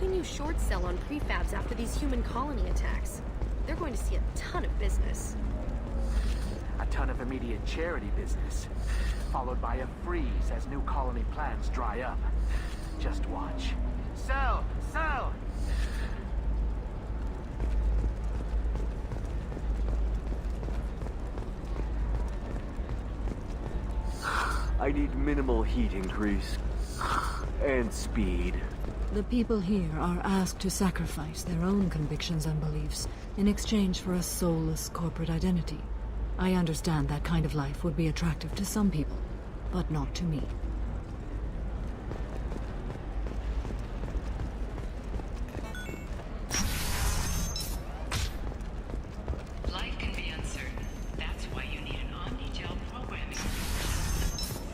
can you short sell on prefabs after these human colony attacks? They're going to see a ton of business. A ton of immediate charity business, followed by a freeze as new colony plans dry up. Just watch. Sell! Sell! I need minimal heat increase. And speed. The people here are asked to sacrifice their own convictions and beliefs in exchange for a soulless corporate identity. I understand that kind of life would be attractive to some people, but not to me. Life can be uncertain. That's why you need an omni-gel programming.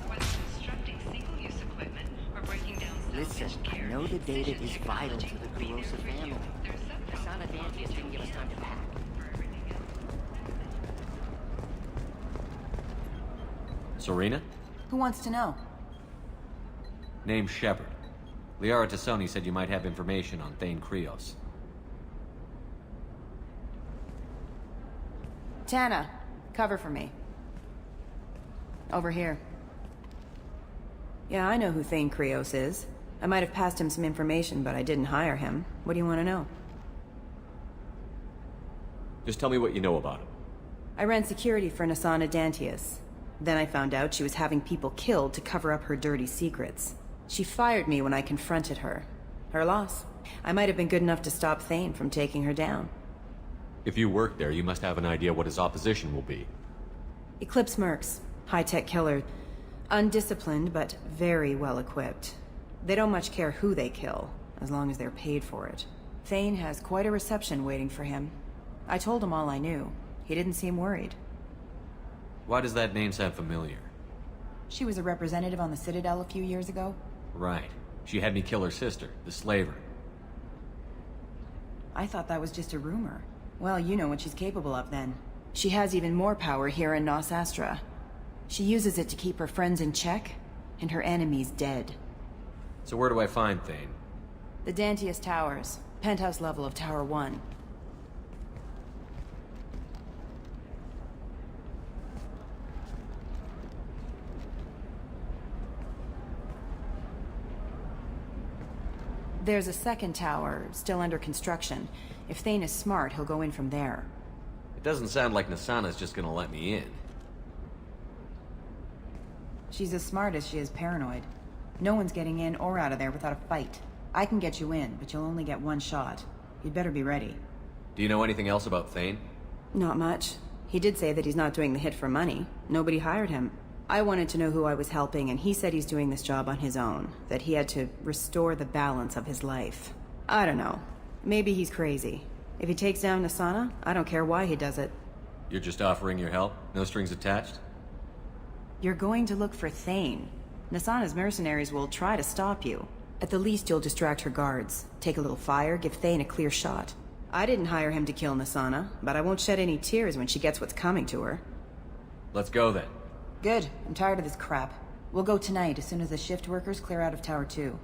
Whether constructing single-use equipment or breaking down Listen, salvaged I gear, know the data precision is vital to technology the will be there corrosive for you. family. There's some Sana Dantius didn't give us time to pack. for everything else. Serena? Who wants to know? Name's Shepard. Liara Tassoni said you might have information on Thane Krios. Tana, cover for me. Over here. Yeah, I know who Thane Krios is. I might have passed him some information, but I didn't hire him. What do you want to know? Just tell me what you know about him. I ran security for Nasana Dantius. Then I found out she was having people killed to cover up her dirty secrets. She fired me when I confronted her. Her loss. I might have been good enough to stop Thane from taking her down. If you work there, you must have an idea what his opposition will be. Eclipse mercs. High-tech killer. Undisciplined, but very well equipped. They don't much care who they kill, as long as they're paid for it. Thane has quite a reception waiting for him. I told him all I knew. He didn't seem worried. Why does that name sound familiar? She was a representative on the Citadel a few years ago. Right. She had me kill her sister, the slaver. I thought that was just a rumor. Well, you know what she's capable of then. She has even more power here in Nos Astra. She uses it to keep her friends in check, and her enemies dead. So where do I find Thane? The Dantius Towers. Penthouse level of Tower 1. There's a second tower, still under construction. If Thane is smart, he'll go in from there. It doesn't sound like Nasana's just gonna let me in. She's as smart as she is paranoid. No one's getting in or out of there without a fight. I can get you in, but you'll only get one shot. You'd better be ready. Do you know anything else about Thane? Not much. He did say that he's not doing the hit for money. Nobody hired him. I wanted to know who I was helping, and he said he's doing this job on his own. That he had to restore the balance of his life. I don't know. Maybe he's crazy. If he takes down Nasana, I don't care why he does it. You're just offering your help? No strings attached? You're going to look for Thane. Nasana's mercenaries will try to stop you. At the least, you'll distract her guards. Take a little fire, give Thane a clear shot. I didn't hire him to kill Nasana, but I won't shed any tears when she gets what's coming to her. Let's go then. Good. I'm tired of this crap. We'll go tonight as soon as the shift workers clear out of Tower 2.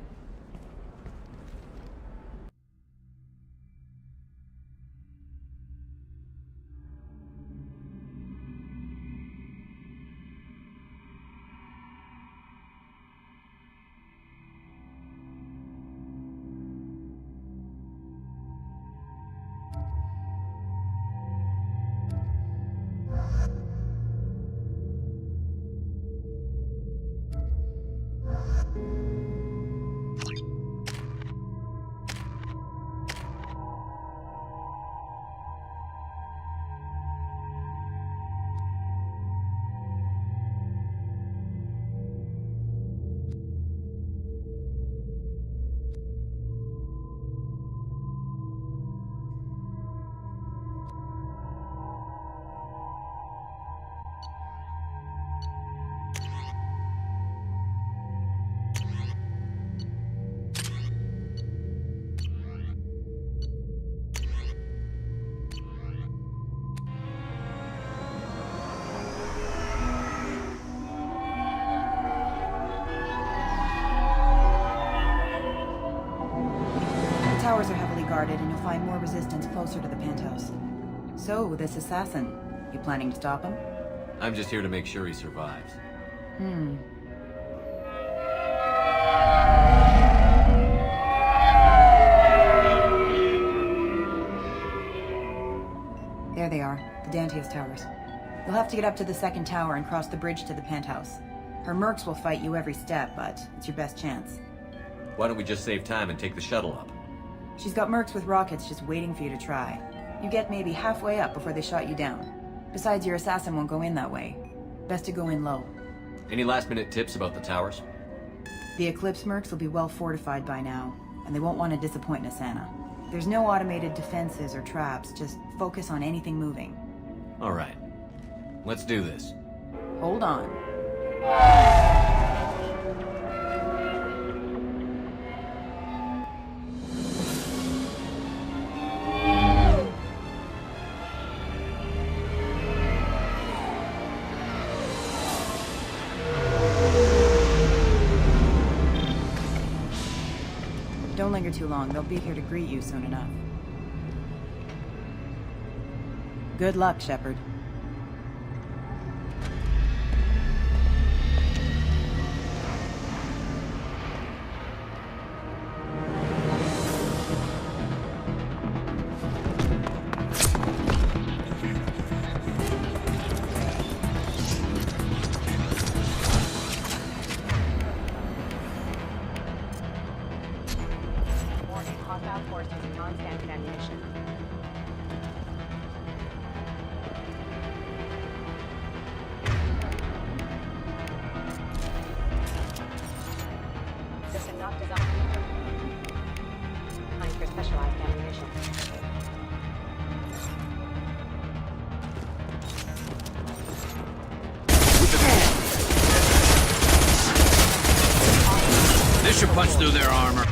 started, and you'll find more resistance closer to the penthouse. So, this assassin, you planning to stop him? I'm just here to make sure he survives. There they are, the Dantius towers. You'll have to get up to the second tower and cross the bridge to the penthouse. Her mercs will fight you every step, but it's your best chance. Why don't we just save time and take the shuttle up? She's got mercs with rockets just waiting for you to try. You get maybe halfway up before they shot you down. Besides, your assassin won't go in that way. Best to go in low. Any last-minute tips about the towers? The Eclipse mercs will be well fortified by now, and they won't want to disappoint Nasana. There's no automated defenses or traps, just focus on anything moving. All right. Let's do this. Hold on. Don't linger too long. They'll be here to greet you soon enough. Good luck, Shepard. This should punch through their armor.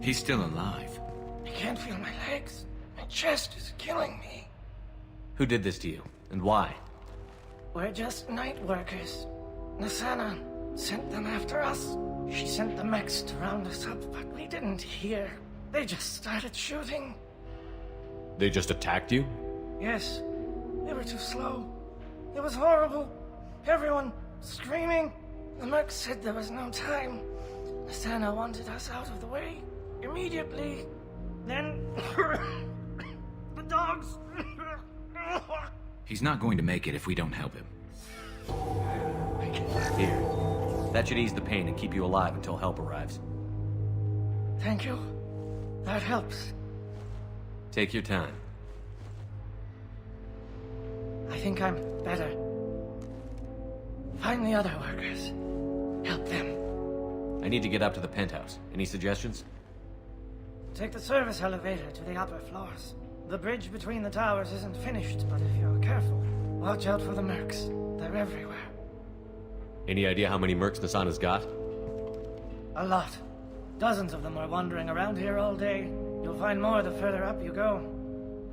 He's still alive. I can't feel my legs. My chest is killing me. Who did this to you, and why? We're just night workers. Nasana sent them after us. She sent the mechs to round us up, but we didn't hear. They just started shooting. They just attacked you? Yes. They were too slow. It was horrible. Everyone screaming. The mechs said there was no time. Nasana wanted us out of the way. Immediately. Then... the dogs... He's not going to make it if we don't help him. That should ease the pain and keep you alive until help arrives. Thank you. That helps. Take your time. I think I'm better. Find the other workers. Help them. I need to get up to the penthouse. Any suggestions? Take the service elevator to the upper floors. The bridge between the towers isn't finished, but if you're careful, watch out for the mercs. They're everywhere. Any idea how many mercs Nasana's got? A lot. Dozens of them are wandering around here all day. You'll find more the further up you go.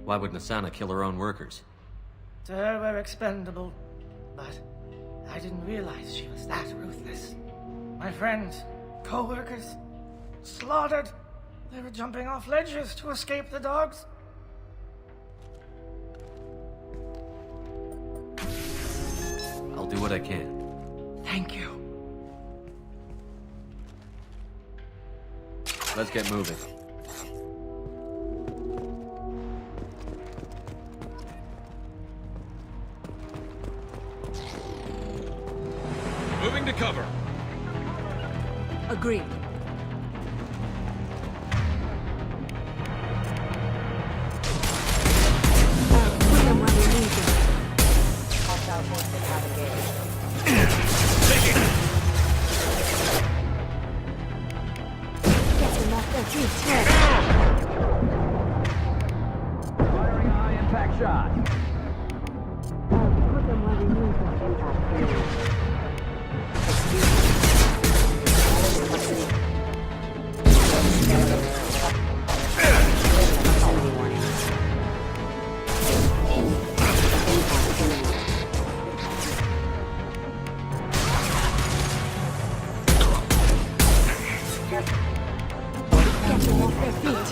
Why would Nasana kill her own workers? To her, we're expendable. But I didn't realize she was that ruthless. My friends, co-workers, slaughtered. They were jumping off ledges to escape the dogs. I'll do what I can. Thank you. Let's get moving. Moving to cover. Agreed. Put them where we need them. Hostile forces have engaged. Get them off their feet. Firing a high impact shot. Put them where we need them. Get them off their feet.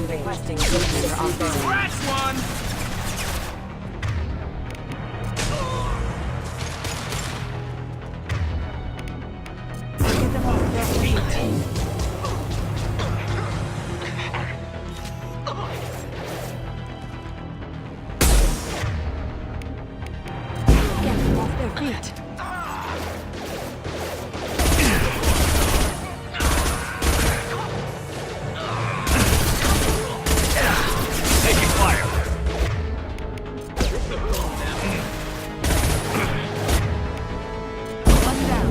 Requesting user offering. Scratch one! Get them off their feet. Get them off their feet. Taking fire. One down.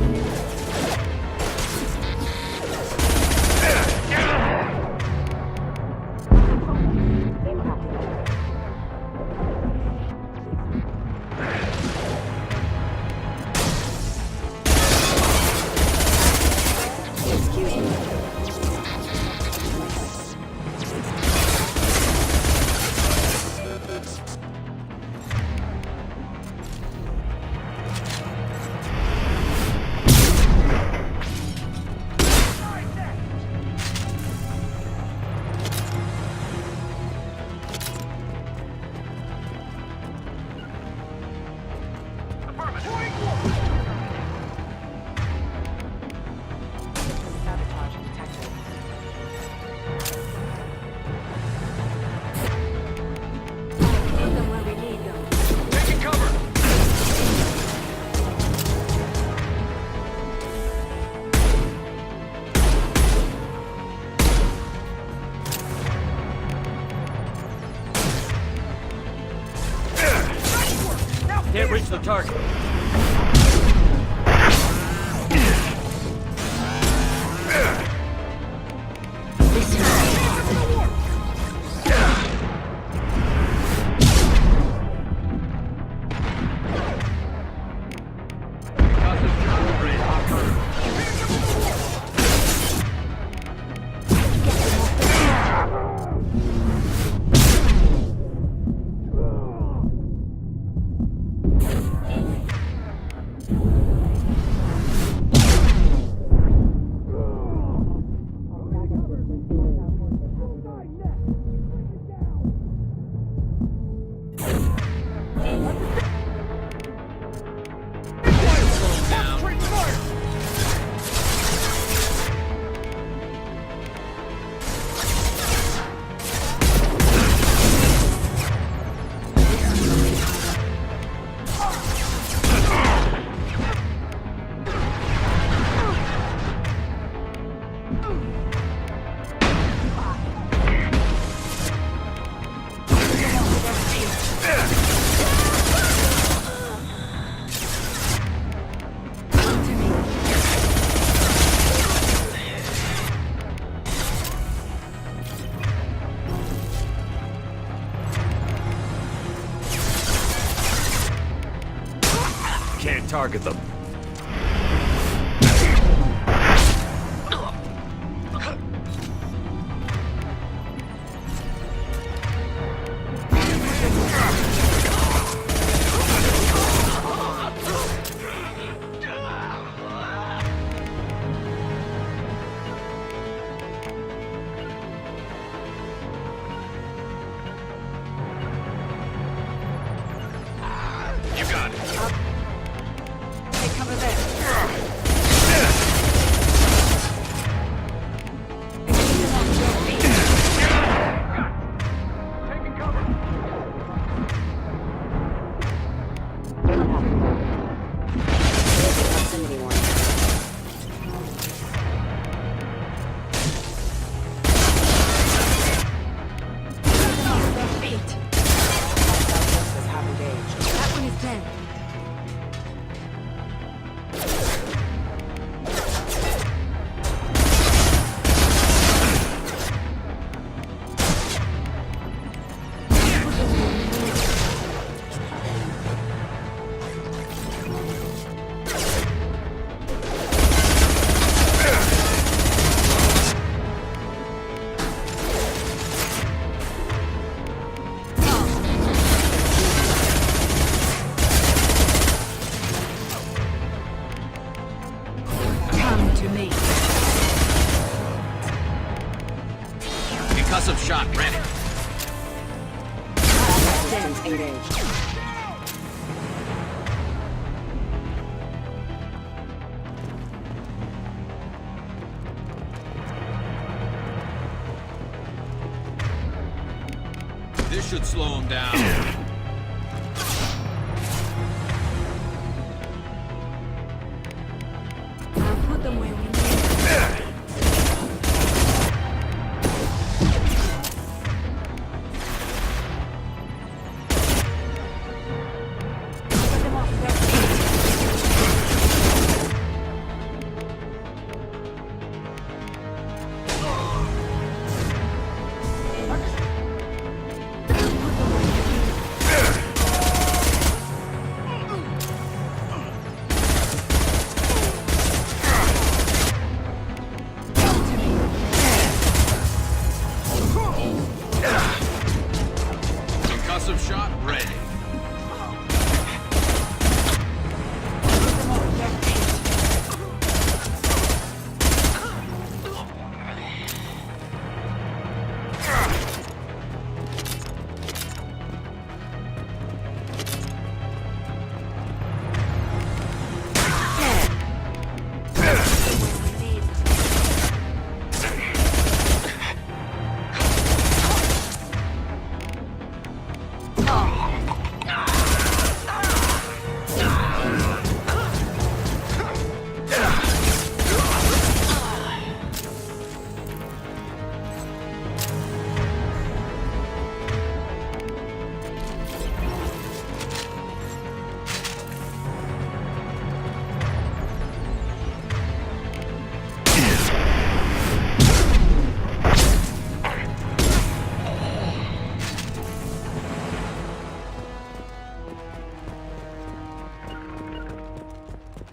Sabotage detected. Put them where we need them. Taking cover. Can't reach the target. target them. Concussive shot ready. Engaged. This should slow him down. I'll put them where we need. Concussive shot ready.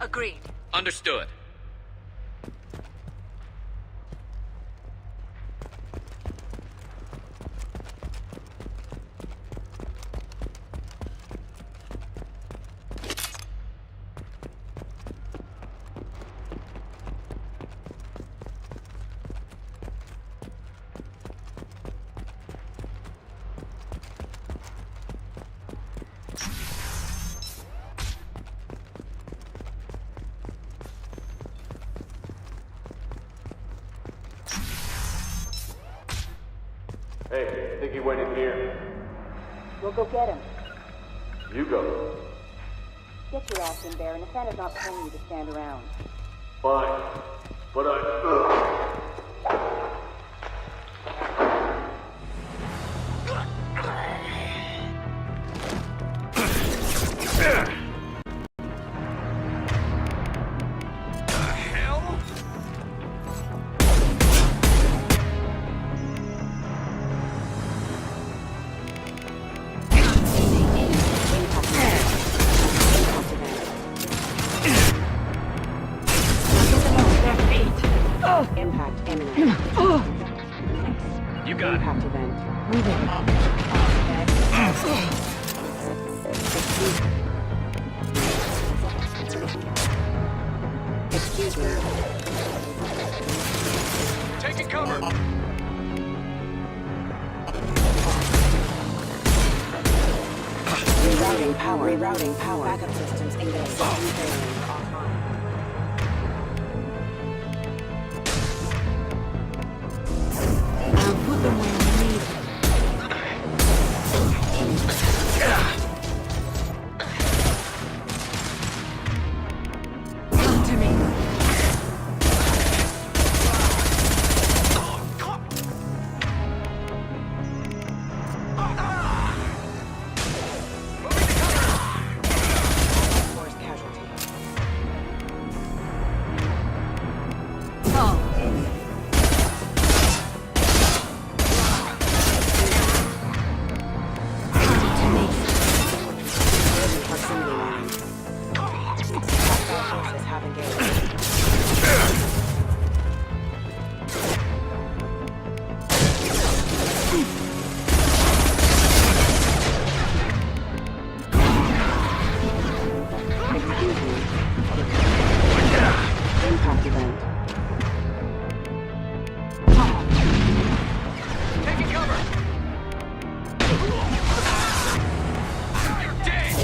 Agreed. Understood. Hey, think he went in here? We'll go get him. You go. Get your ass in there, and if Thane's not paying you to stand around. Fine. But I... gun. Impact event. Excuse me. Taking cover. Rerouting power. Rerouting power. Backup systems engaged. Offline. I'll put them where we need them. Come to me. Force casualty. Oh. Proximity warning. Hostile forces have engaged. Excuse me. Impact event. Taking cover. You're dead.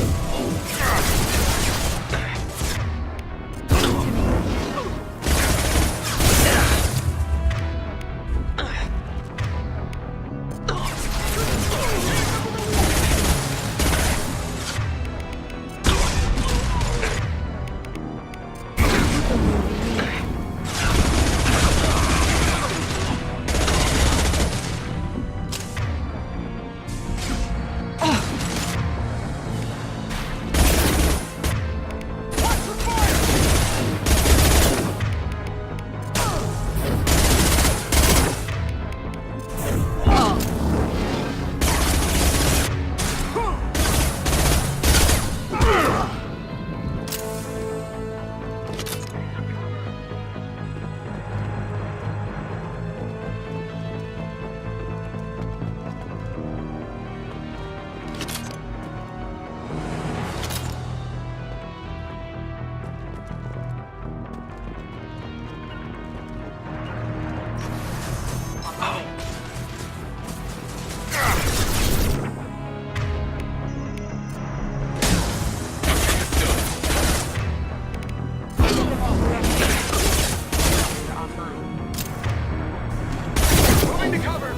Moving to cover.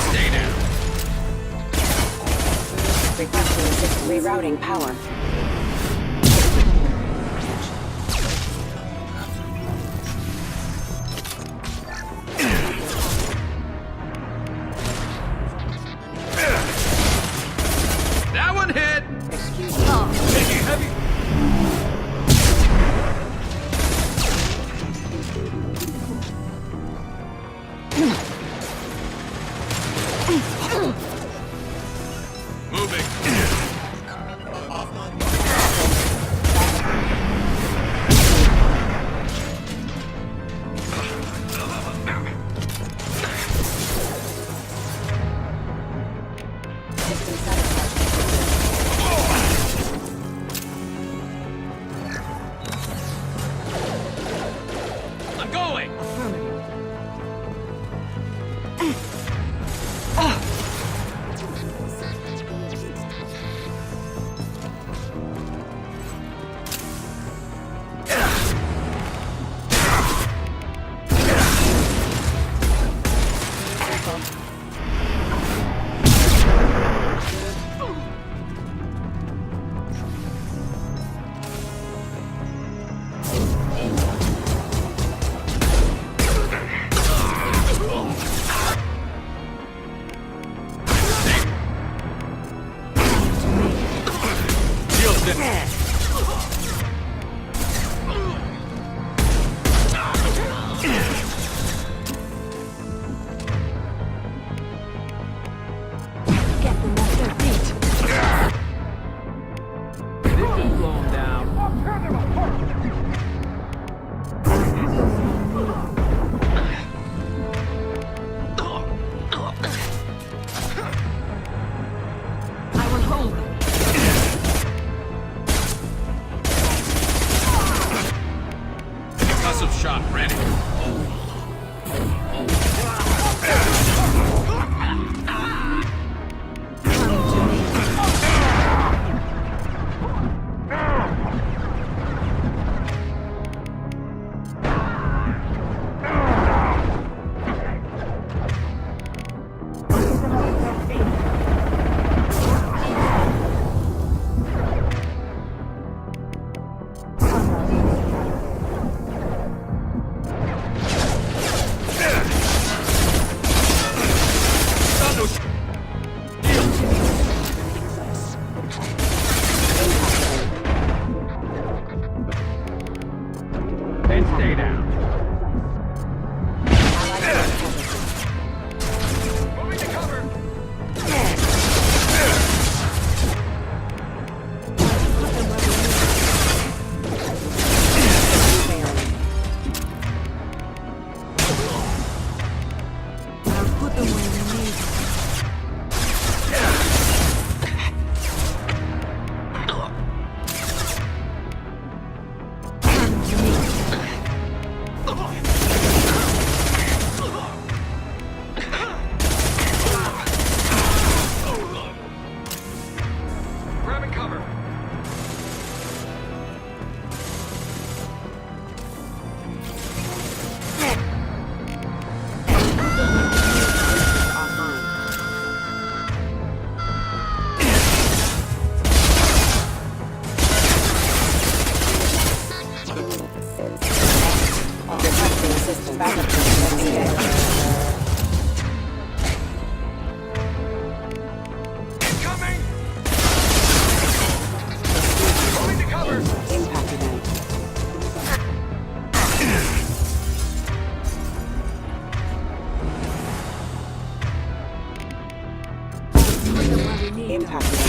Stay down. Requesting assist. Rerouting power. That one hit. Excuse me. Taking heavy. Moving. shot ready. Stay down. Moving to cover. I'll put them where they need. Grabbing cover. Detecting system backup systems engaged. Incoming. Moving to cover. Impact event. Impact event.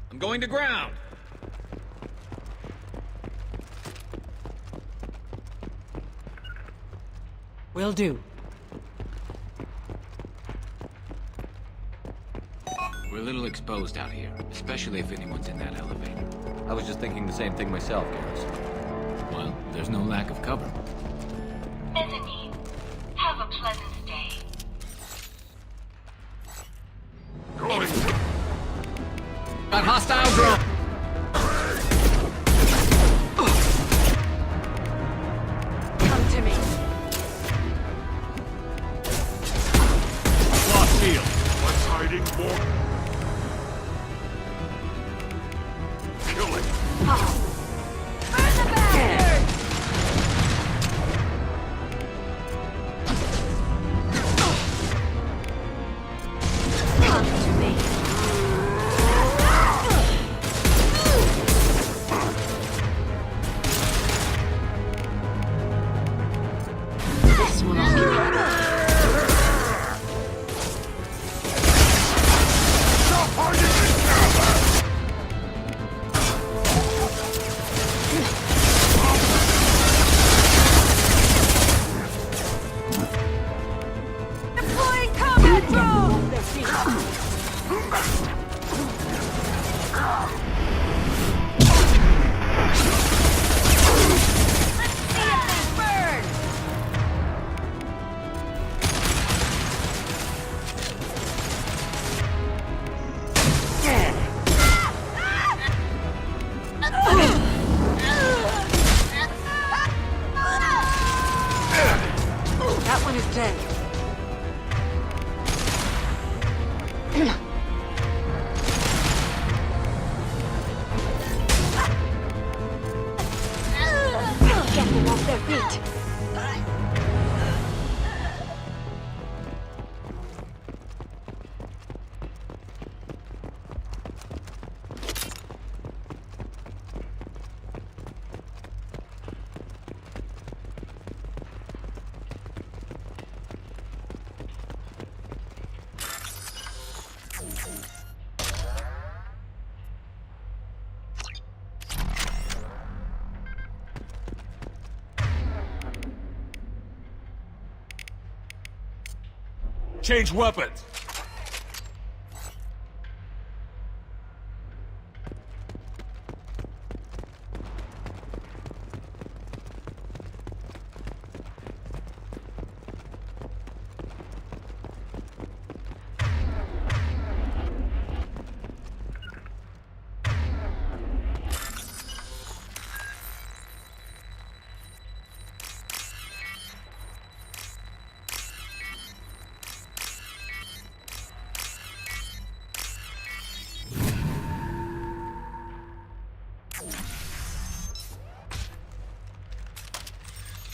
I'm going to ground. Will do. We're a little exposed out here, especially if anyone's in that elevator. I was just thinking the same thing myself, Garrus. Well, there's no lack of cover. Mezzanine. Have a pleasant day. Got hostile drone. Come to me. Lost field. What's hiding for? Kill it. Wait. Change weapons!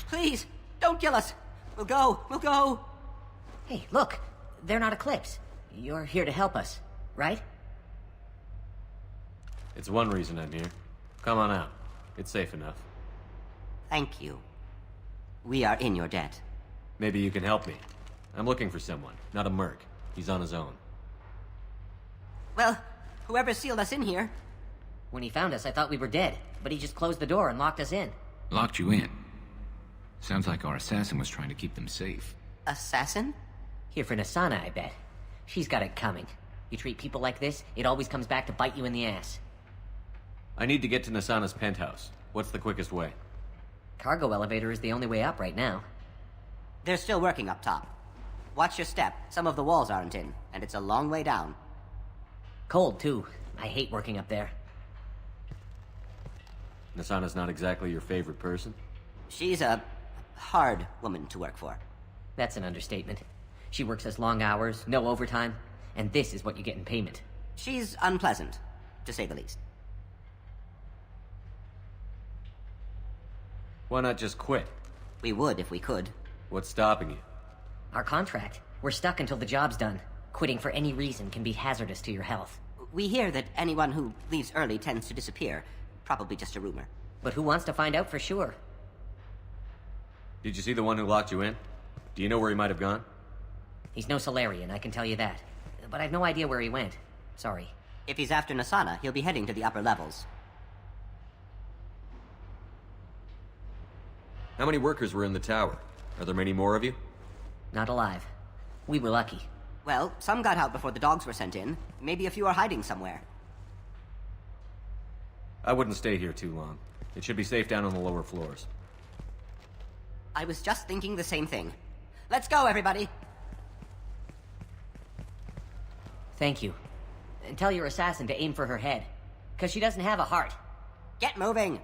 Please, don't kill us. We'll go. Hey, look. They're not Eclipse. You're here to help us, right? It's one reason I'm here. Come on out. It's safe enough. Thank you. We are in your debt. Maybe you can help me. I'm looking for someone, not a merc. He's on his own. Well, whoever sealed us in here. When he found us, I thought we were dead, but he just closed the door and locked us in. Locked you in? Sounds like our assassin was trying to keep them safe. Assassin? Here for Nasana, I bet. She's got it coming. You treat people like this, it always comes back to bite you in the ass. I need to get to Nasana's penthouse. What's the quickest way? Cargo elevator is the only way up right now. They're still working up top. Watch your step. Some of the walls aren't in, and it's a long way down. Cold, too. I hate working up there. Nasana's not exactly your favorite person? She's a hard woman to work for. That's an understatement. She works us long hours, no overtime, and this is what you get in payment. She's unpleasant, to say the least. Why not just quit? We would if we could. What's stopping you? Our contract. We're stuck until the job's done. Quitting for any reason can be hazardous to your health. We hear that anyone who leaves early tends to disappear. Probably just a rumor. But who wants to find out for sure? Did you see the one who locked you in? Do you know where he might have gone? He's no Solarian, I can tell you that. But I've no idea where he went. Sorry. If he's after Nasana, he'll be heading to the upper levels. How many workers were in the tower? Are there many more of you? Not alive. We were lucky. Well, some got out before the dogs were sent in. Maybe a few are hiding somewhere. I wouldn't stay here too long. It should be safe down on the lower floors. I was just thinking the same thing. Let's go, everybody! Thank you. And tell your assassin to aim for her head. 'Cause she doesn't have a heart. Get moving!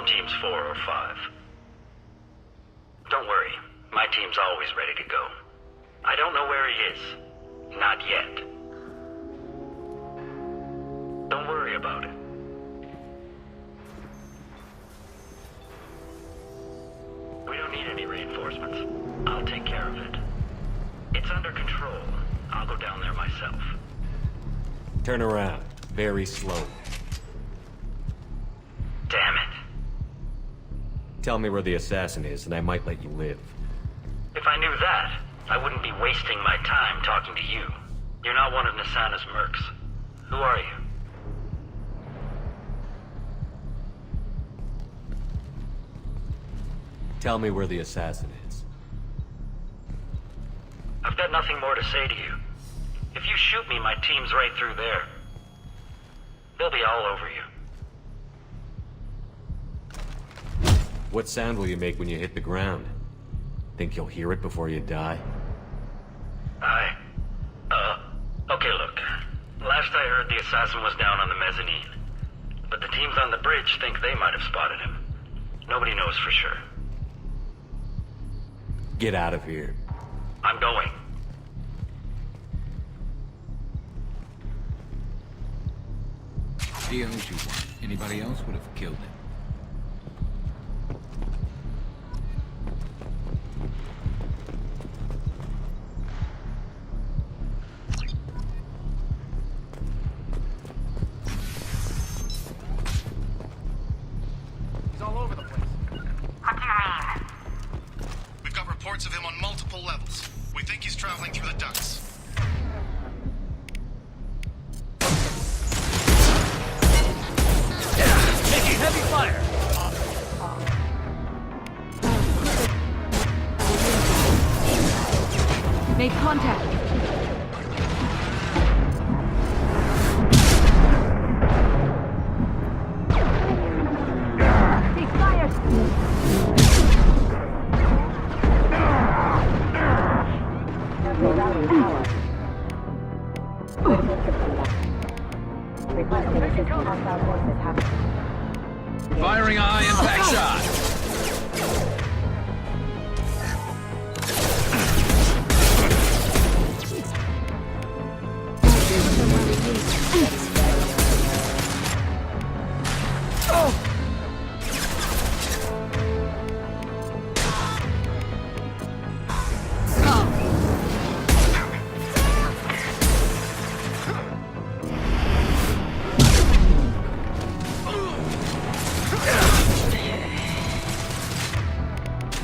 Teams 4 or 5. Don't worry, my team's always ready to go. I don't know where he is. Not yet. Don't worry about it. We don't need any reinforcements. I'll take care of it. It's under control. I'll go down there myself. Turn around. Very slow. Damn it. Tell me where the assassin is, and I might let you live. If I knew that, I wouldn't be wasting my time talking to you. You're not one of Nasana's mercs. Who are you? Tell me where the assassin is. I've got nothing more to say to you. If you shoot me, my team's right through there. They'll be all over you. What sound will you make when you hit the ground? Think you'll hear it before you die? Okay, look. Last I heard, the assassin was down on the mezzanine. But the teams on the bridge think they might have spotted him. Nobody knows for sure. Get out of here. I'm going. He owes you one. Anybody else would have killed him. He's all over the place. What do you mean? We've got reports of him on multiple levels. We think he's traveling through the ducts. Taking heavy fire! Make contact. Firing a high impact shot!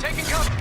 Taking cover!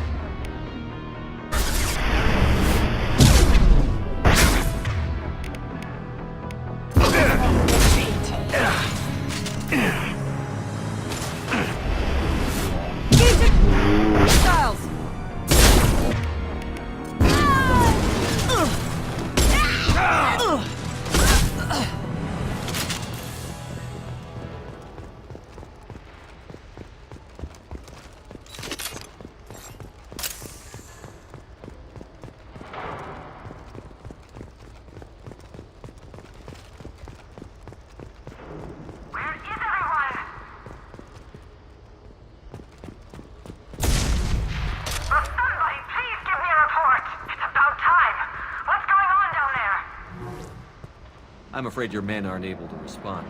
I'm afraid your men aren't able to respond.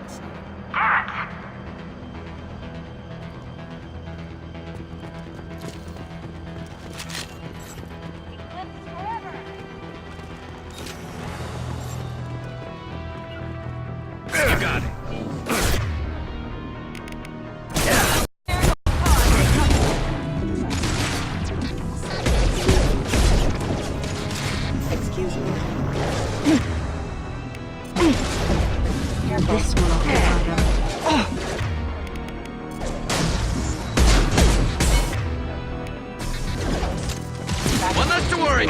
You got it. Excuse me. This will occupy them. One less to worry.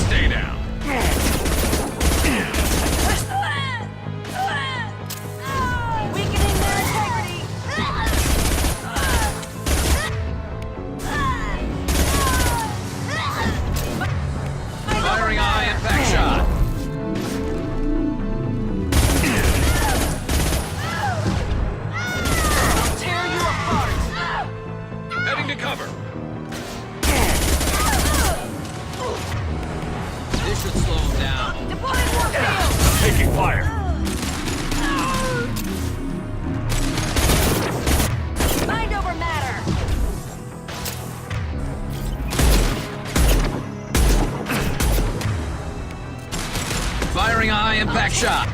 Stay down. down. Deploying warfield! Taking fire. Mind over matter! Firing a high-impact shot.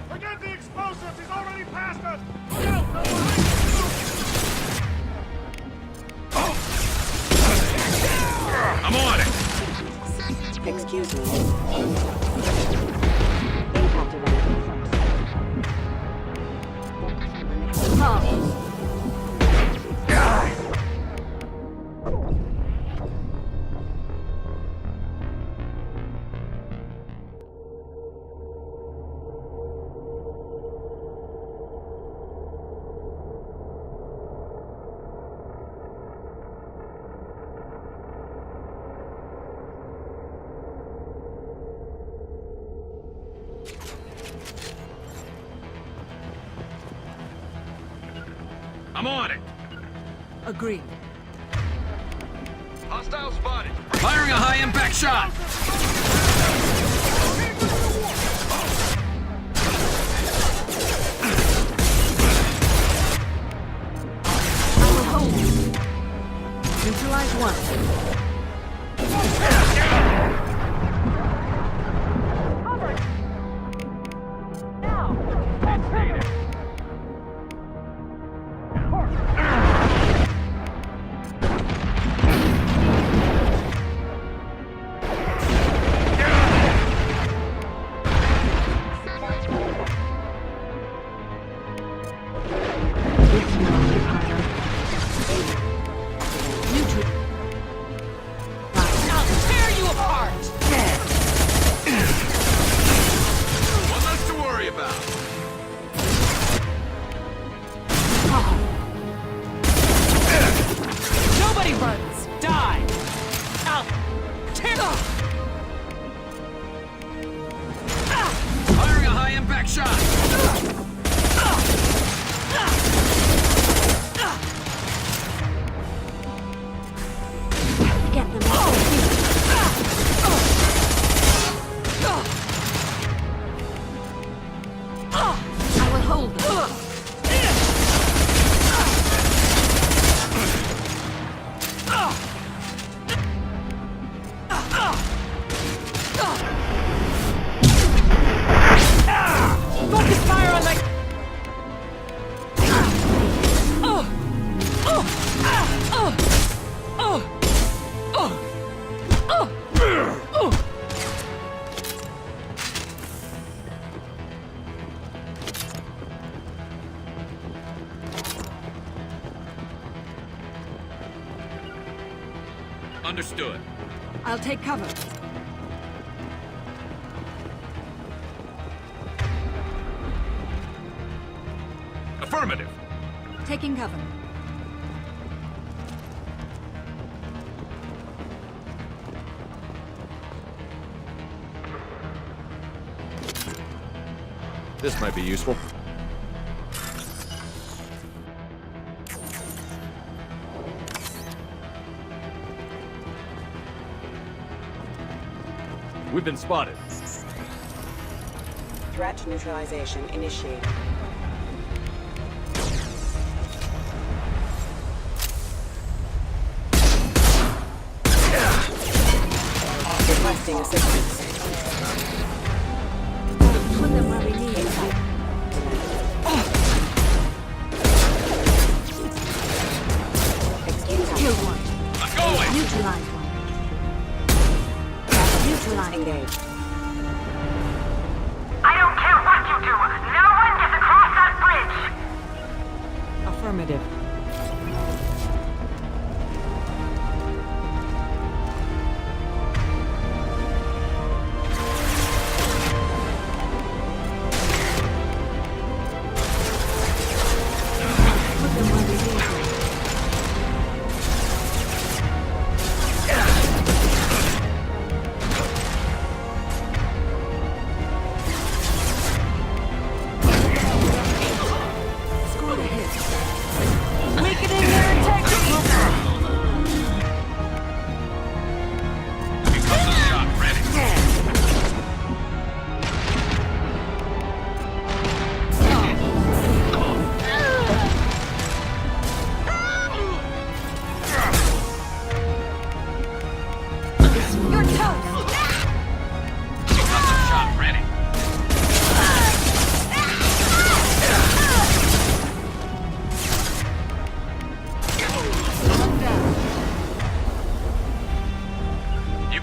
Forget the explosives! He's already past us! I'm on it. Excuse me. Impact event. I'm on it. Agreed. Hostile spotted. Firing a high-impact shot. Neutralize one. Understood. I'll take cover. Affirmative. Taking cover. This might be useful. We've been spotted. Threat neutralization initiated. Requesting assistance. Put them where we need. Kill one. I'm going. Neutralize one. Neutralize. Engage. I don't care what you do. No one gets across that bridge. Affirmative.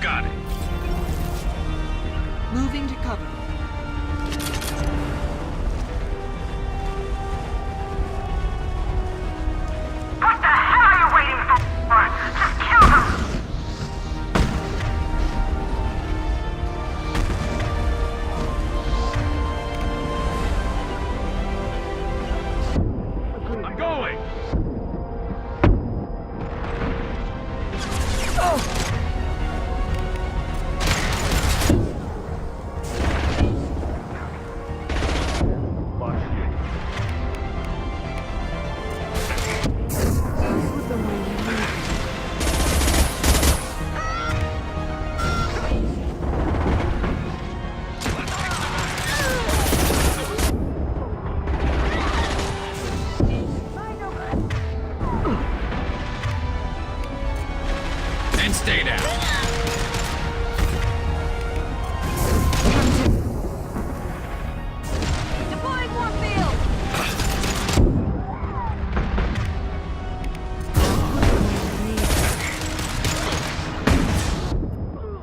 got it. Moving to cover. What the hell are you waiting for? Just kill them! I'm going! And stay down. Deploying Warfield!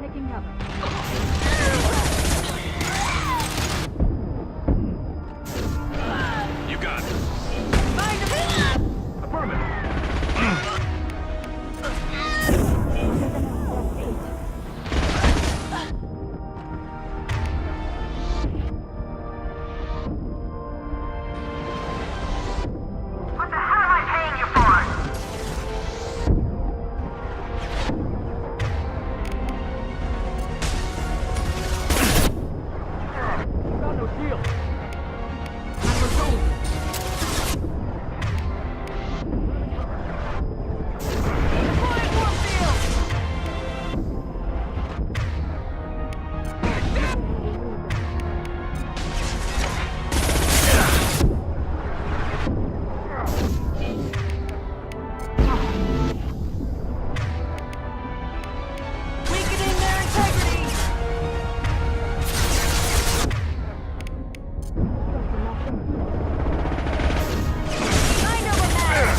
Taking cover. You got it. Affirmative. What the hell am I paying you for? Got no shield. Deploying Warfield! Weakening their integrity! Mind over matter!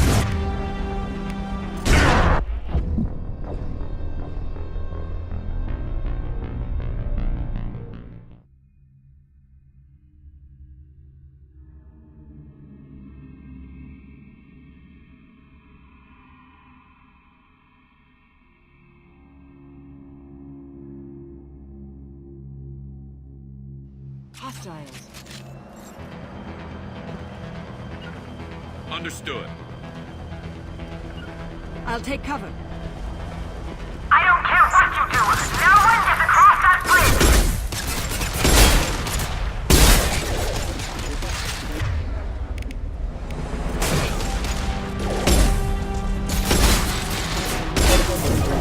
Hostiles. Understood. I'll take cover. I don't care what you do! No one gets across that bridge!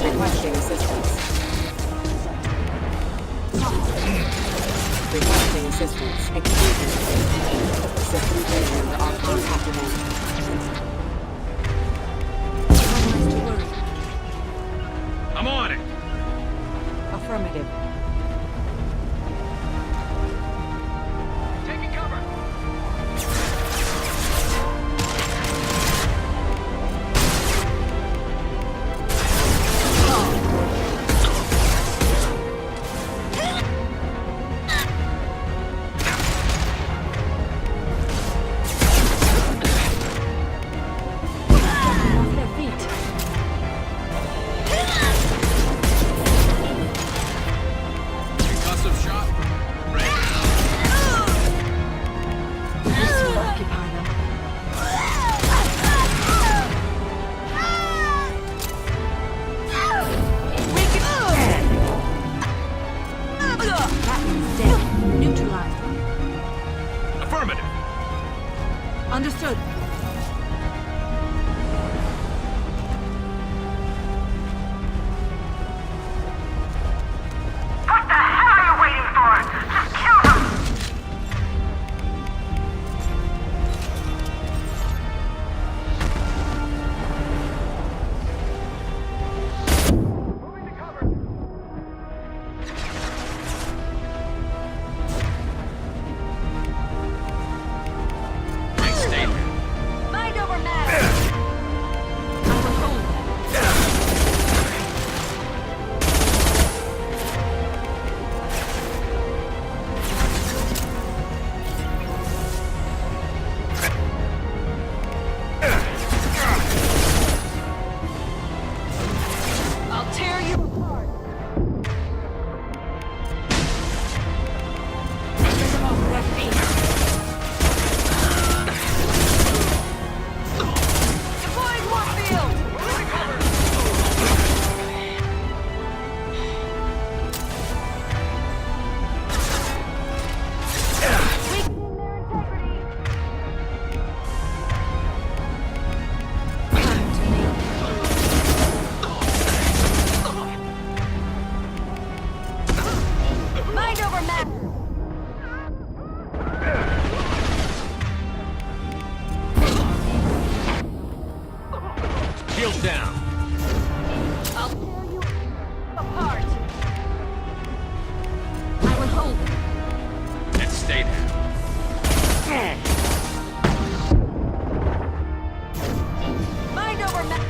Requesting assistance. Requesting assistance. Exclusion. System failure. Off-board activate. I'm on it. Affirmative. Taking cover. Off their feet. Concussive shot. Ready. This will occupy them. That one's dead. Neutralized. Affirmative. Understood. What the hell are you waiting for? Just kill them! Moving to cover. I stay there. Shield down. I'll tear you apart. I will hold it. And stay there. Mind over matter.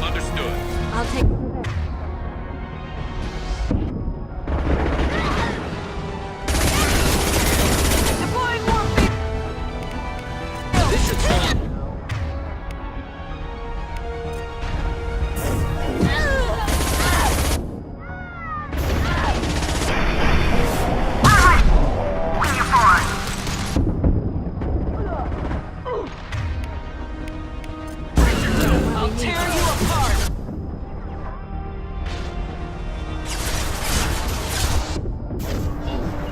Understood. I'll take deploying warfield. This should solve. I'll tear you apart.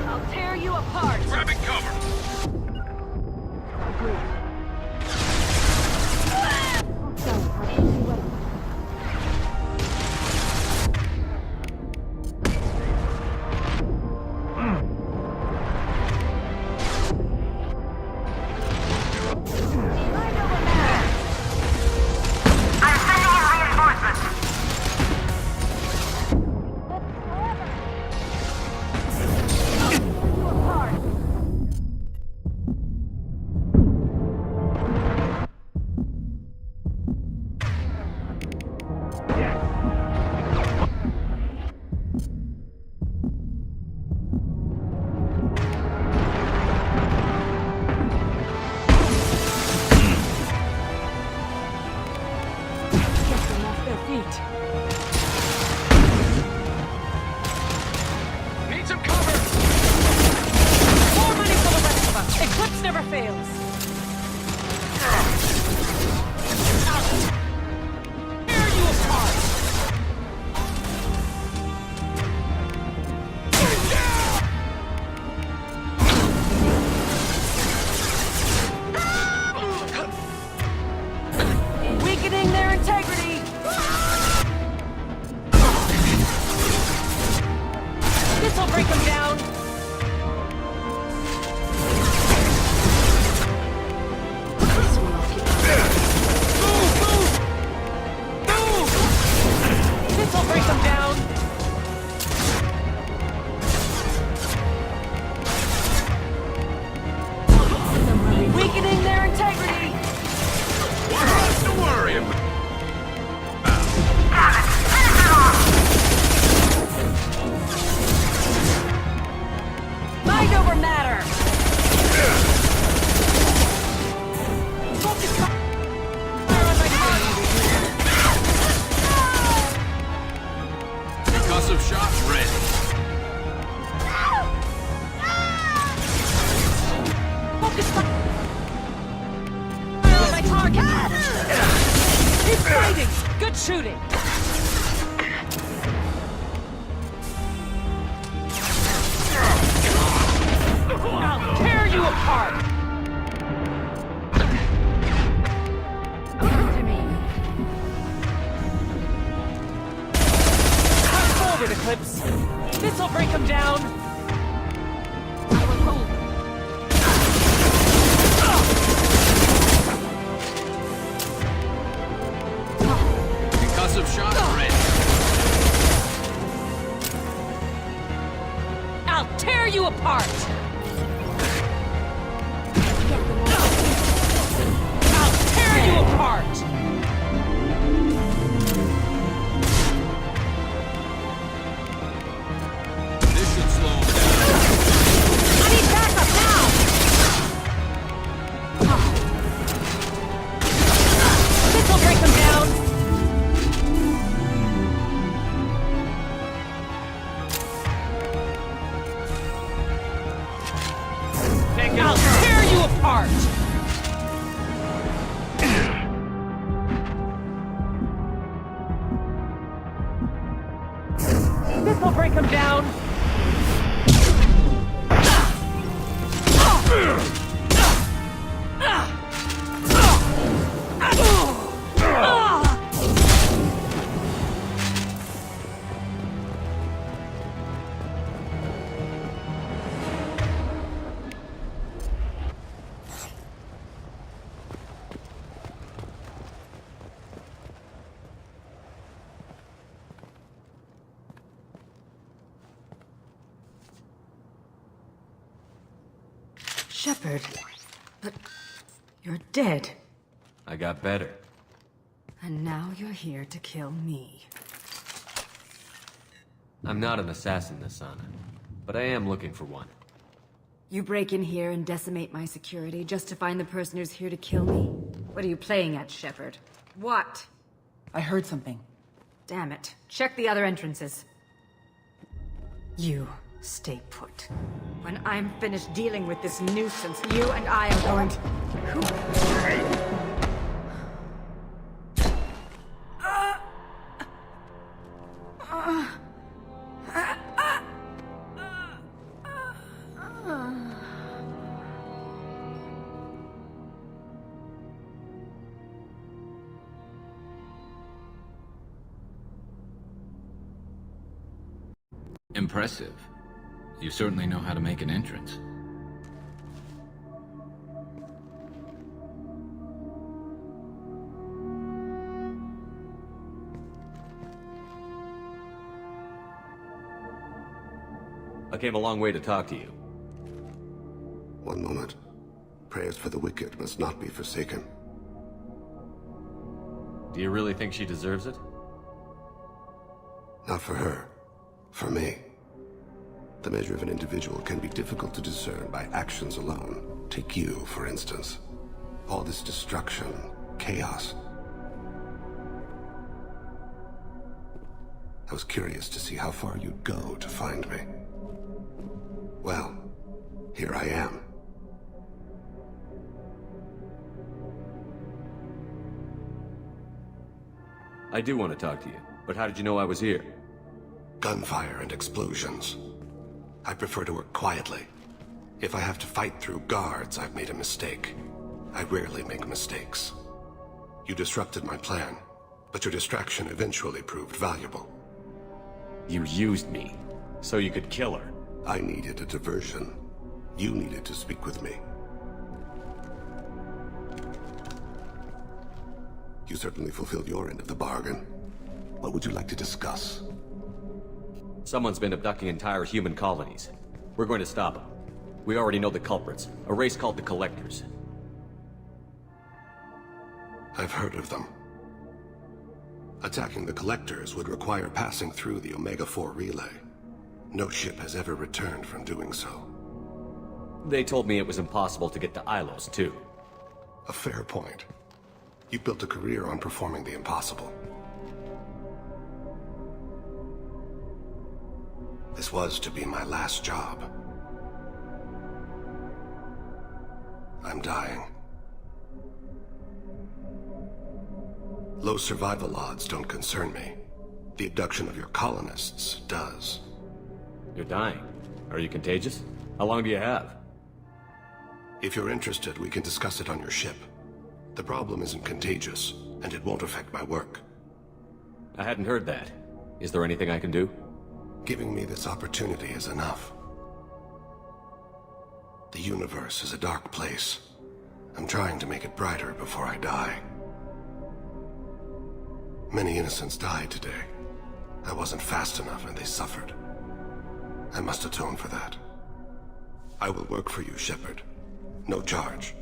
I'll tear you apart. Grabbing cover. I'm sending in reinforcements. Get them off their feet. Need some cover. More money for the rest of us. Eclipse never fails. Tear you apart. Weakening their integrity. This'll break them down. This will occupy. Move! This'll break them down. Weakening their integrity. What else to worry about? Mind over matter. Focus fire on my target. Concussive shot ready. Focus fire on my target. Keep fighting. Good shooting. I'll tear you apart. Come to me. Come forward, Eclipse. This'll break them down. I will hold. Concussive tear you apart! I'll tear you apart! This should slow him down. I need backup now! This'll break them down! I'll tear you apart! This'll break him down! Shepard, but you're dead. I got better. And now you're here to kill me. I'm not an assassin, Asana, but I am looking for one. You break in here and decimate my security just to find the person who's here to kill me? What are you playing at, Shepard? What? I heard something. Damn it. Check the other entrances. You stay put. When I'm finished dealing with this nuisance, you and I am going to... Impressive. You certainly know how to make an entrance. I came a long way to talk to you. One moment. Prayers for the wicked must not be forsaken. Do you really think she deserves it? Not for her. For me. The measure of an individual can be difficult to discern by actions alone. Take you, for instance. All this destruction, chaos. I was curious to see how far you'd go to find me. Well, here I am. I do want to talk to you, but how did you know I was here? Gunfire and explosions. I prefer to work quietly. If I have to fight through guards, I've made a mistake. I rarely make mistakes. You disrupted my plan, but your distraction eventually proved valuable. You used me, so you could kill her. I needed a diversion. You needed to speak with me. You certainly fulfilled your end of the bargain. What would you like to discuss? Someone's been abducting entire human colonies. We're going to stop them. We already know the culprits, a race called the Collectors. I've heard of them. Attacking the Collectors would require passing through the Omega-4 relay. No ship has ever returned from doing so. They told me it was impossible to get to Ilos, too. A fair point. You built a career on performing the impossible. This was to be my last job. I'm dying. Low survival odds don't concern me. The abduction of your colonists does. You're dying. Are you contagious? How long do you have? If you're interested, we can discuss it on your ship. The problem isn't contagious, and it won't affect my work. I hadn't heard that. Is there anything I can do? Giving me this opportunity is enough. The universe is a dark place. I'm trying to make it brighter before I die. Many innocents died today. I wasn't fast enough and they suffered. I must atone for that. I will work for you, Shepard. No charge.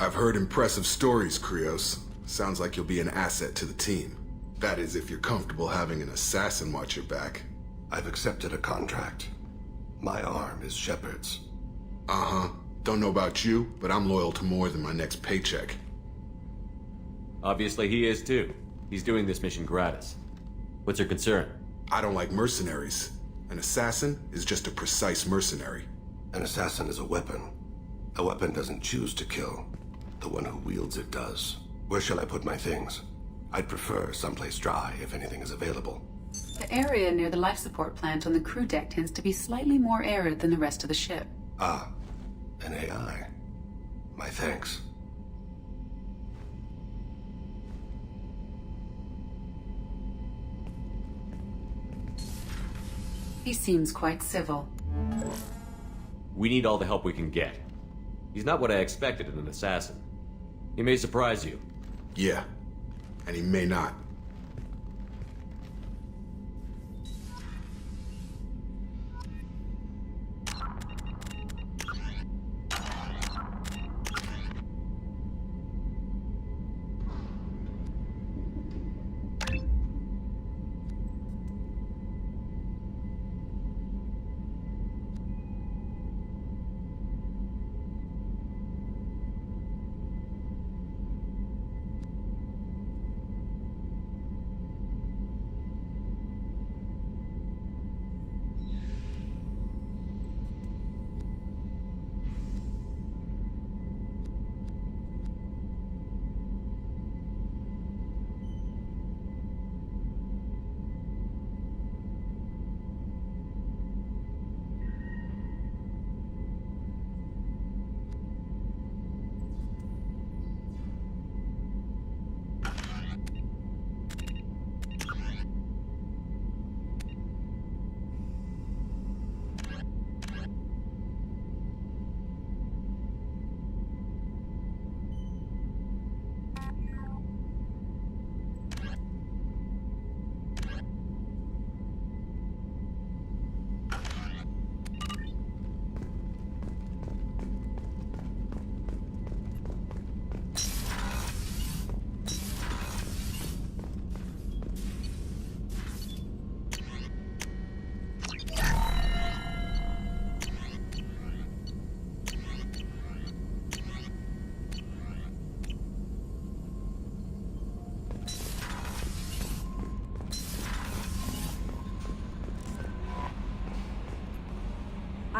I've heard impressive stories, Krios. Sounds like you'll be an asset to the team. That is, if you're comfortable having an assassin watch your back. I've accepted a contract. My arm is Shepard's. Uh-huh. Don't know about you, but I'm loyal to more than my next paycheck. Obviously he is too. He's doing this mission gratis. What's your concern? I don't like mercenaries. An assassin is just a precise mercenary. An assassin is a weapon. A weapon doesn't choose to kill. The one who wields it does. Where shall I put my things? I'd prefer someplace dry if anything is available. The area near the life support plant on the crew deck tends to be slightly more arid than the rest of the ship. Ah, an AI. My thanks. He seems quite civil. We need all the help we can get. He's not what I expected in an assassin. He may surprise you. Yeah, and he may not.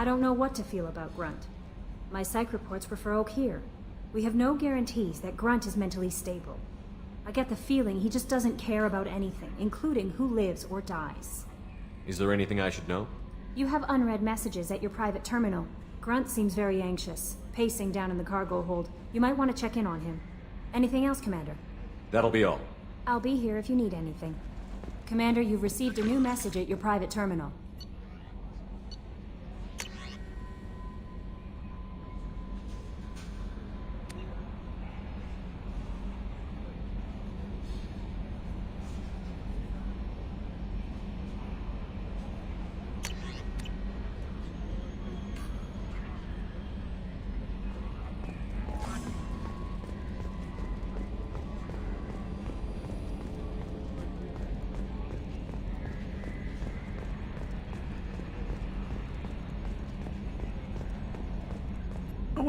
I don't know what to feel about Grunt. My psych reports were for Oak here. We have no guarantees that Grunt is mentally stable. I get the feeling he just doesn't care about anything, including who lives or dies. Is there anything I should know? You have unread messages at your private terminal. Grunt seems very anxious, pacing down in the cargo hold. You might want to check in on him. Anything else, Commander? That'll be all. I'll be here if you need anything. Commander, you've received a new message at your private terminal.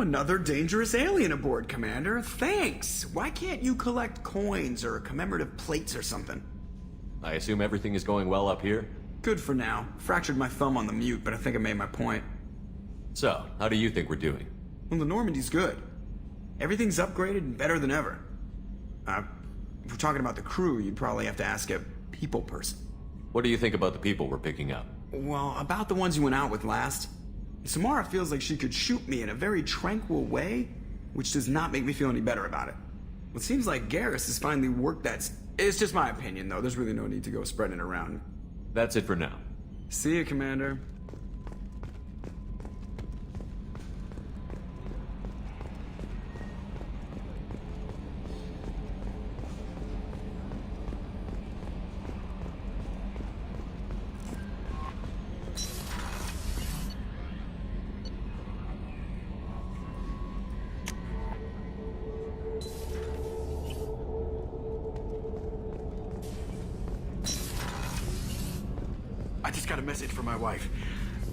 another dangerous alien aboard, Commander. Thanks. Why can't you collect coins or commemorative plates or something? I assume everything is going well up here? Good for now. Fractured my thumb on the mute, but I think I made my point. So, how do you think we're doing? Well, the Normandy's good. Everything's upgraded and better than ever. If we're talking about the crew, you'd probably have to ask a people person. What do you think about the people we're picking up? Well, about the ones you went out with last. Samara feels like she could shoot me in a very tranquil way, which does not make me feel any better about it. It seems like Garrus has finally worked that... It's just my opinion, though. There's really no need to go spreading it around. That's it for now. See you, Commander. I just got a message from my wife.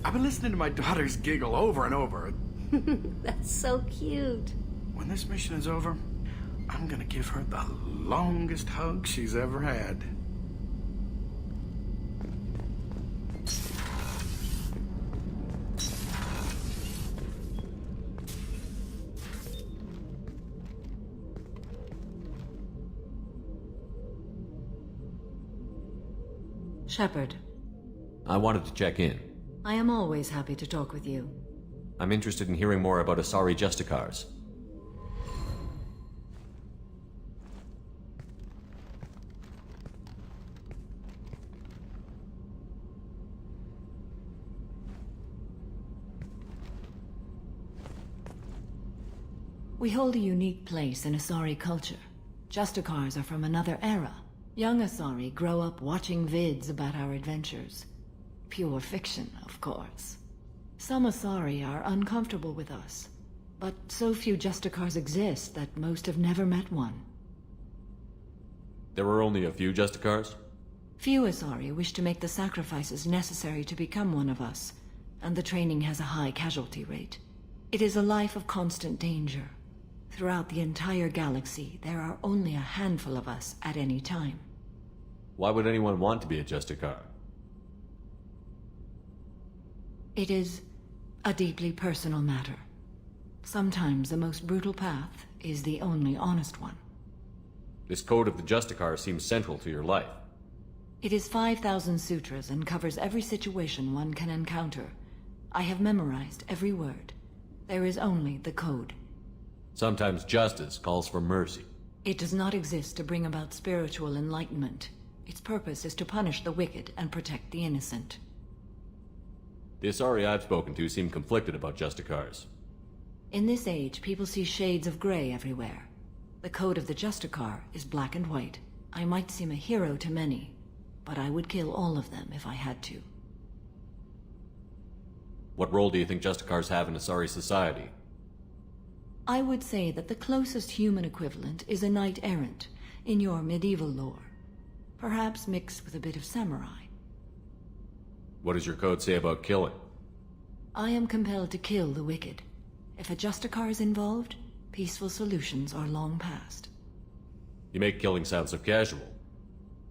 I've been listening to my daughters giggle over and over. That's so cute. When this mission is over, I'm gonna give her the longest hug she's ever had. Shepard. I wanted to check in. I am always happy to talk with you. I'm interested in hearing more about Asari Justicars. We hold a unique place in Asari culture. Justicars are from another era. Young Asari grow up watching vids about our adventures. Pure fiction, of course. Some Asari are uncomfortable with us, but so few Justicars exist that most have never met one. There were only a few Justicars? Few Asari wish to make the sacrifices necessary to become one of us, and the training has a high casualty rate. It is a life of constant danger. Throughout the entire galaxy, there are only a handful of us at any time. Why would anyone want to be a Justicar? It is a deeply personal matter. Sometimes the most brutal path is the only honest one. This code of the Justicar seems central to your life. It is 5,000 sutras and covers every situation one can encounter. I have memorized every word. There is only the code. Sometimes justice calls for mercy. It does not exist to bring about spiritual enlightenment. Its purpose is to punish the wicked and protect the innocent. The Asari I've spoken to seem conflicted about Justicars. In this age, people see shades of gray everywhere. The code of the Justicar is black and white. I might seem a hero to many, but I would kill all of them if I had to. What role do you think Justicars have in Asari society? I would say that the closest human equivalent is a knight-errant in your medieval lore. Perhaps mixed with a bit of samurai. What does your code say about killing? I am compelled to kill the wicked. If a Justicar is involved, peaceful solutions are long past. You make killing sound so casual.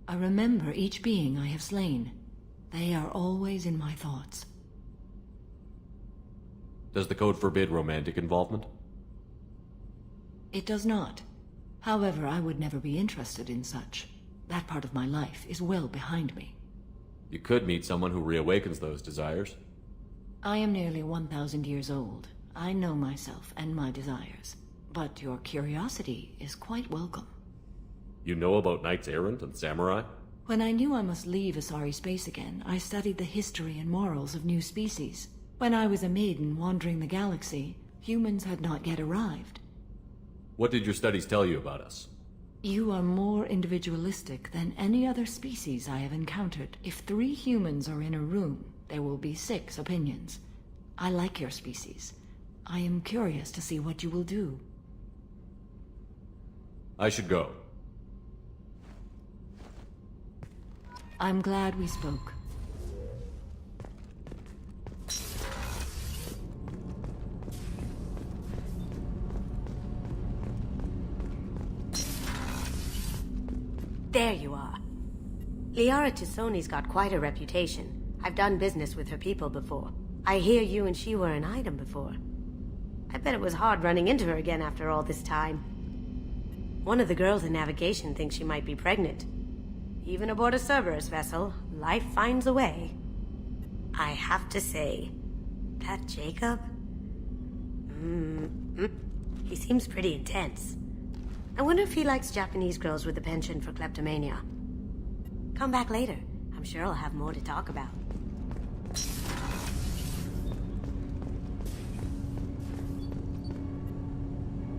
I remember each being I have slain. They are always in my thoughts. Does the code forbid romantic involvement? It does not. However, I would never be interested in such. That part of my life is well behind me. You could meet someone who reawakens those desires. I am nearly 1,000 years old. I know myself and my desires. But your curiosity is quite welcome. You know about knights errant and samurai? When I knew I must leave Asari space again, I studied the history and morals of new species. When I was a maiden wandering the galaxy, humans had not yet arrived. What did your studies tell you about us? You are more individualistic than any other species I have encountered. If 3 humans are in a room, there will be 6 opinions. I like your species. I am curious to see what you will do. I should go. I'm glad we spoke. There you are. Liara Tisoni's got quite a reputation. I've done business with her people before. I hear you and she were an item before. I bet it was hard running into her again after all this time. One of the girls in navigation thinks she might be pregnant. Even aboard a Cerberus vessel, life finds a way. I have to say, that Jacob? He seems pretty intense. I wonder if he likes Japanese girls with a penchant for kleptomania. Come back later. I'm sure I'll have more to talk about.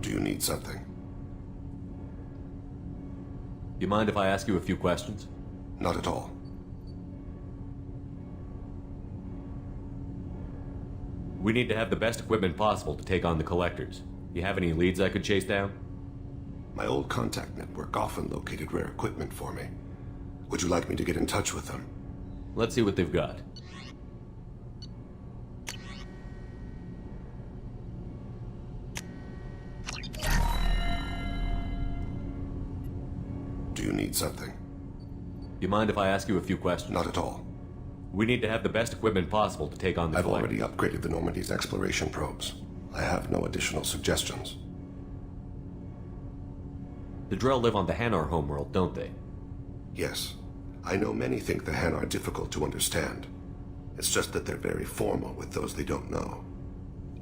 Do you need something? You mind if I ask you a few questions? Not at all. We need to have the best equipment possible to take on the Collectors. You have any leads I could chase down? My old contact network often located rare equipment for me. Would you like me to get in touch with them? Let's see what they've got. Do you need something? You mind if I ask you a few questions? Not at all. We need to have the best equipment possible to take on the I've Collectors. already upgraded the Normandy's exploration probes. I have no additional suggestions. The Drell live on the Hanar homeworld, don't they? Yes. I know many think the Han are difficult to understand. It's just that they're very formal with those they don't know.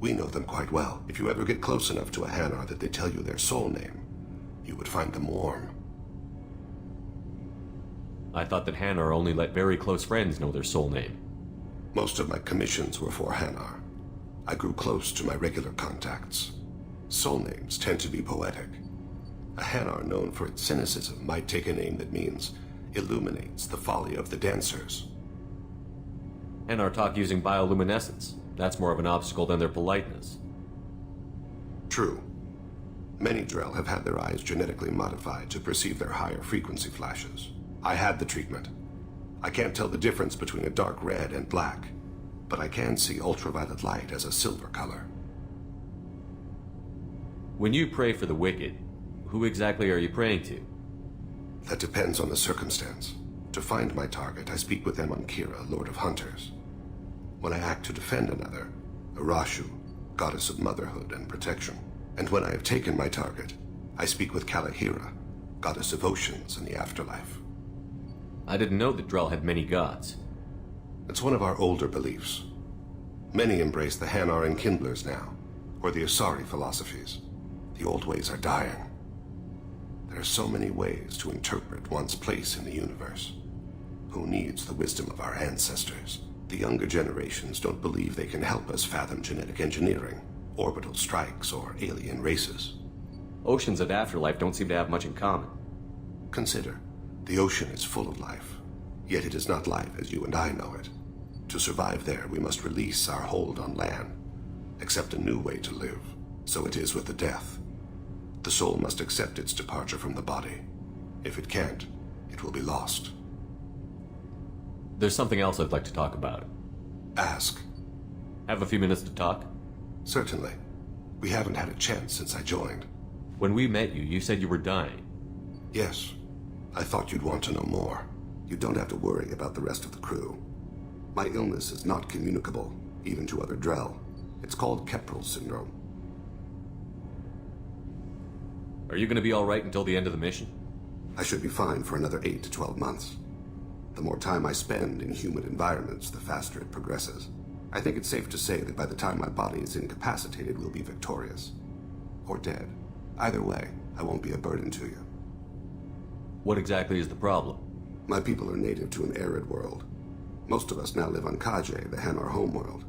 We know them quite well. If you ever get close enough to a Hanar that they tell you their soul name, you would find them warm. I thought that Hanar only let very close friends know their soul name. Most of my commissions were for Hanar. I grew close to my regular contacts. Soul names tend to be poetic. A Hanar known for its cynicism might take a name that means illuminates the folly of the dancers. Hanar talk using bioluminescence. That's more of an obstacle than their politeness. True. Many Drell have had their eyes genetically modified to perceive their higher frequency flashes. I had the treatment. I can't tell the difference between a dark red and black, but I can see ultraviolet light as a silver color. When you pray for the wicked, who exactly are you praying to? That depends on the circumstance. To find my target, I speak with them on Kira, Lord of Hunters. When I act to defend another, Arashu, Goddess of Motherhood and Protection. And when I have taken my target, I speak with Kalahira, Goddess of Oceans and the Afterlife. I didn't know that Drell had many gods. It's one of our older beliefs. Many embrace the Hanar and Kindlers now, or the Asari philosophies. The old ways are dying. There are so many ways to interpret one's place in the universe. Who needs the wisdom of our ancestors? The younger generations don't believe they can help us fathom genetic engineering, orbital strikes, or alien races. Oceans and Afterlife don't seem to have much in common. Consider, the ocean is full of life, yet it is not life as you and I know it. To survive there, we must release our hold on land, accept a new way to live. So it is with the death. The soul must accept its departure from the body. If it can't, it will be lost. There's something else I'd like to talk about. Ask. Have a few minutes to talk? Certainly. We haven't had a chance since I joined. When we met you, you said you were dying. Yes. I thought you'd want to know more. You don't have to worry about the rest of the crew. My illness is not communicable, even to other Drell. It's called Keprel syndrome. Are you going to be all right until the end of the mission? I should be fine for another 8 to 12 months. The more time I spend in humid environments, the faster it progresses. I think it's safe to say that by the time my body is incapacitated, we'll be victorious. Or dead. Either way, I won't be a burden to you. What exactly is the problem? My people are native to an arid world. Most of us now live on Kaje, the Hanar homeworld.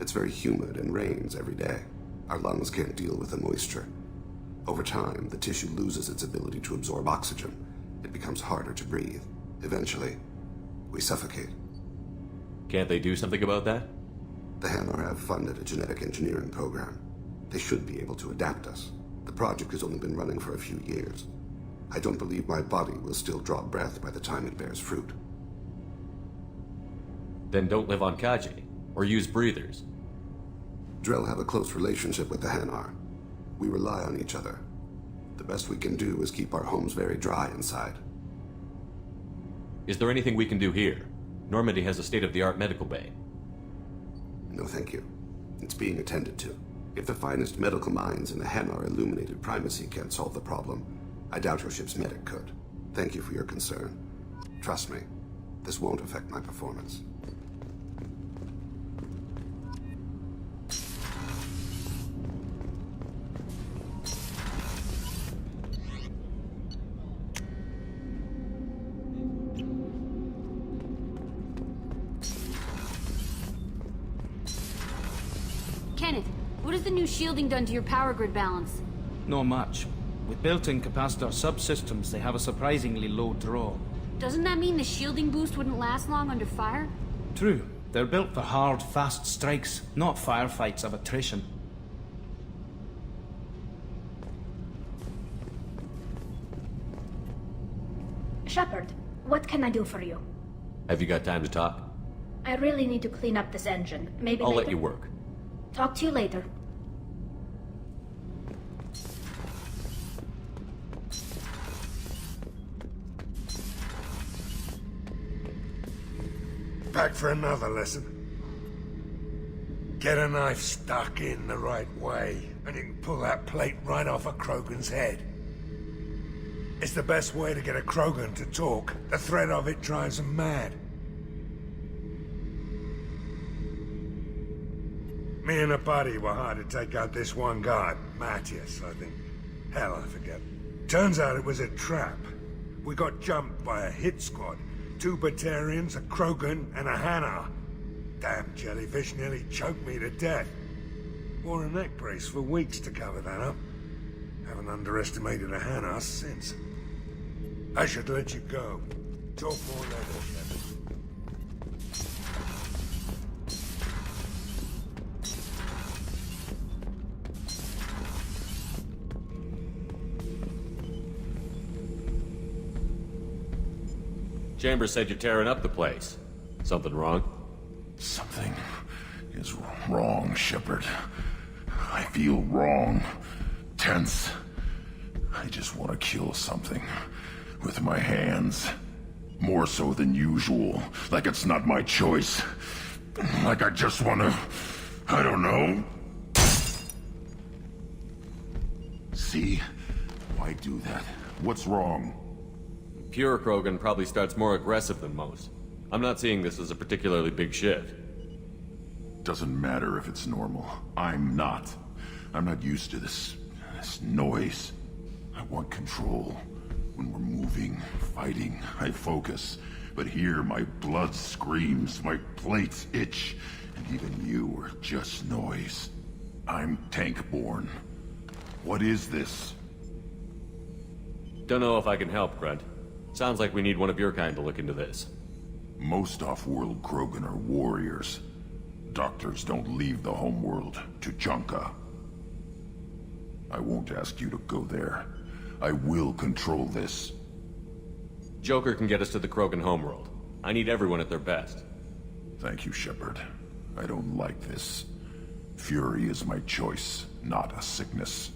It's very humid and rains every day. Our lungs can't deal with the moisture. Over time, the tissue loses its ability to absorb oxygen. It becomes harder to breathe. Eventually, we suffocate. Can't they do something about that? The Hanar have funded a genetic engineering program. They should be able to adapt us. The project has only been running for a few years. I don't believe my body will still draw breath by the time it bears fruit. Then don't live on Kaje, or use breathers. Drell have a close relationship with the Hanar. We rely on each other. The best we can do is keep our homes very dry inside. Is there anything we can do here? Normandy has a state-of-the-art medical bay. No, thank you. It's being attended to. If the finest medical minds in the Hanar illuminated primacy can't solve the problem, I doubt your ship's medic could. Thank you for your concern. Trust me, this won't affect my performance. Kenneth, what has the new shielding done to your power grid balance? Not much. With built-in capacitor subsystems, they have a surprisingly low draw. Doesn't that mean the shielding boost wouldn't last long under fire? True. They're built for hard, fast strikes, not firefights of attrition. Shepard, what can I do for you? Have you got time to talk? I really need to clean up this engine. Maybe I'll later? let you work. Talk to you later. Back for another lesson. Get a knife stuck in the right way, and you can pull that plate right off a Krogan's head. It's the best way to get a Krogan to talk. The threat of it drives them mad. Me and a buddy were hired to take out this one guard, Matthias, I think. Hell, I forget. Turns out it was a trap. We got jumped by a hit squad. 2 Batarians, a Krogan, and a Hanar. Damn jellyfish nearly choked me to death. Wore a neck brace for weeks to cover that up. Haven't underestimated a Hanar since. I should let you go. Talk more later, Shepard. Chambers said you're tearing up the place. Something wrong? Something is wrong, Shepard. I feel wrong. Tense. I just want to kill something. With my hands. More so than usual. Like it's not my choice. Like I just want to... I don't know. See? Why do that? What's wrong? Pure Krogan probably starts more aggressive than most. I'm not seeing this as a particularly big shift. Doesn't matter if it's normal. I'm not. I'm not used to this noise. I want control. When we're moving, fighting, I focus. But here, my blood screams, my plates itch, and even you are just noise. I'm tank-born. What is this? Don't know if I can help, Grunt. Sounds like we need one of your kind to look into this. Most off-world Krogan are warriors. Doctors don't leave the homeworld to Junka. I won't ask you to go there. I will control this. Joker can get us to the Krogan homeworld. I need everyone at their best. Thank you, Shepard. I don't like this. Fury is my choice, not a sickness.